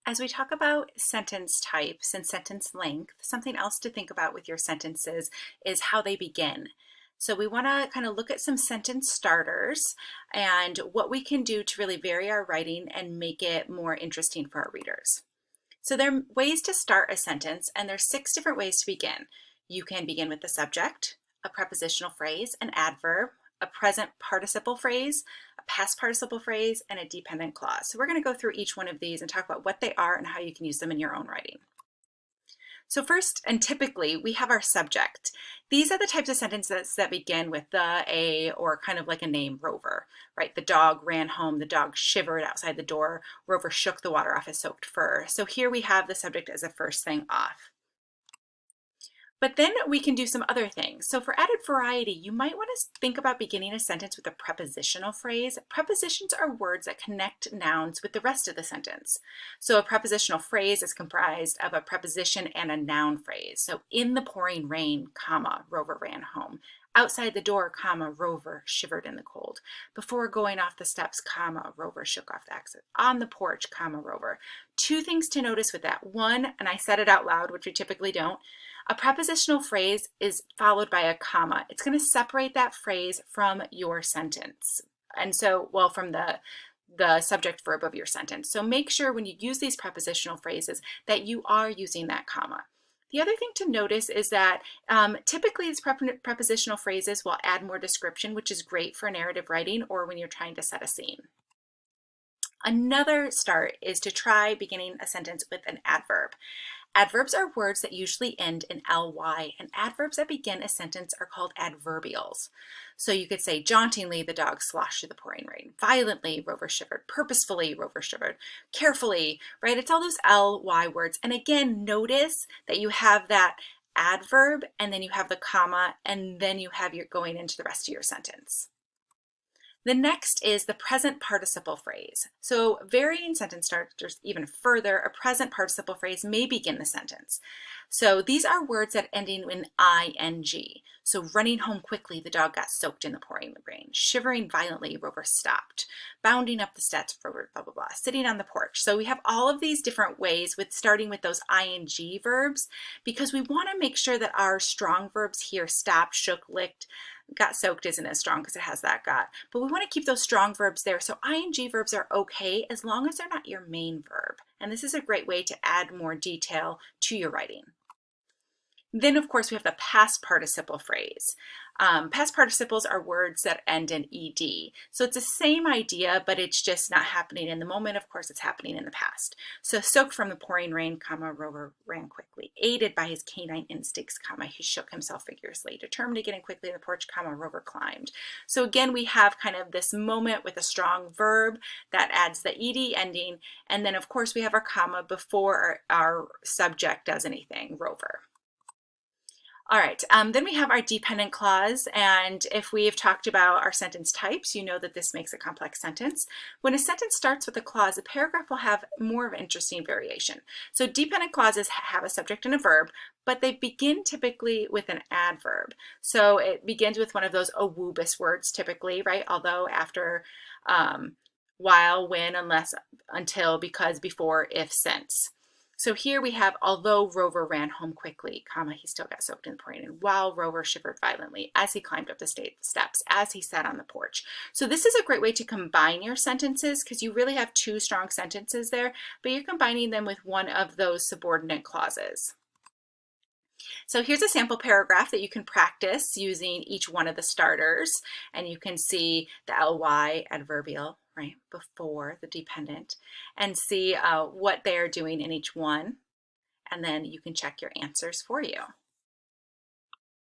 As we talk about sentence types and sentence length, something else to think about with your sentences is how they begin. So we want to kind of look at some sentence starters and what we can do to really vary our writing and make it more interesting for our readers. So there are ways to start a sentence, and there's 6 different ways to begin. You can begin with the subject, a prepositional phrase, an adverb, a present participle phrase, a past participle phrase, and a dependent clause. So we're going to go through each one of these and talk about what they are and how you can use them in your own writing. So first, and typically, we have our subject. These are the types of sentences that begin with the, a, or kind of like a name, Rover, right? The dog ran home, the dog shivered outside the door, Rover shook the water off his soaked fur. So here we have the subject as the first thing off. But then we can do some other things. So for added variety, you might want to think about beginning a sentence with a prepositional phrase. Prepositions are words that connect nouns with the rest of the sentence. So a prepositional phrase is comprised of a preposition and a noun phrase. So in the pouring rain, comma, Rover ran home. Outside the door, comma, Rover shivered in the cold. Before going off the steps, comma, Rover shook off the exit. On the porch, comma, Rover. 2 things to notice with that. One, and I said it out loud, which we typically don't, a prepositional phrase is followed by a comma. It's going to separate that phrase from your sentence. And so, well, from the subject verb of your sentence. So make sure when you use these prepositional phrases that you are using that comma. The other thing to notice is that typically these prepositional phrases will add more description, which is great for narrative writing or when you're trying to set a scene. Another start is to try beginning a sentence with an adverb. Adverbs are words that usually end in ly, and adverbs that begin a sentence are called adverbials. So you could say, jauntingly, the dog sloshed through the pouring rain. Violently, Rover shivered. Purposefully, Rover shivered. Carefully, right? It's all those ly words. And again, notice that you have that adverb, and then you have the comma, and then you have your going into the rest of your sentence. The next is the present participle phrase. So varying sentence starters even further, a present participle phrase may begin the sentence. So these are words that ending in ing. So running home quickly, the dog got soaked in the pouring rain. Shivering violently, Rover stopped. Bounding up the steps, Rover blah, blah, blah. Sitting on the porch. So we have all of these different ways with starting with those ing verbs because we want to make sure that our strong verbs here, stopped, shook, licked, got soaked isn't as strong because it has that got, but we want to keep those strong verbs there. So ing verbs are okay as long as they're not your main verb. And this is a great way to add more detail to your writing. Then, of course, we have the past participle phrase. Past participles are words that end in ed. So it's the same idea, but it's just not happening in the moment. Of course, it's happening in the past. So soaked from the pouring rain, comma, Rover ran quickly. Aided by his canine instincts, comma, he shook himself vigorously. Determined to get in quickly in the porch, comma, Rover climbed. So again, we have kind of this moment with a strong verb that adds the ed ending. And then, of course, we have our comma before our subject does anything, Rover. All right, then we have our dependent clause, and if we've talked about our sentence types, you know that this makes a complex sentence. When a sentence starts with a clause, a paragraph will have more of an interesting variation. So dependent clauses have a subject and a verb, but they begin typically with an adverb. So it begins with one of those awubis words typically, right? Although after, while, when, unless, until, because, before, if, since. So here we have, although Rover ran home quickly, comma, he still got soaked in the pouring rain, while Rover shivered violently, as he climbed up the steps, as he sat on the porch. So this is a great way to combine your sentences because you really have 2 strong sentences there, but you're combining them with one of those subordinate clauses. So here's a sample paragraph that you can practice using each one of the starters, and you can see the ly adverbial, right, before the dependent, and see what they're doing in each one, and then you can check your answers for you.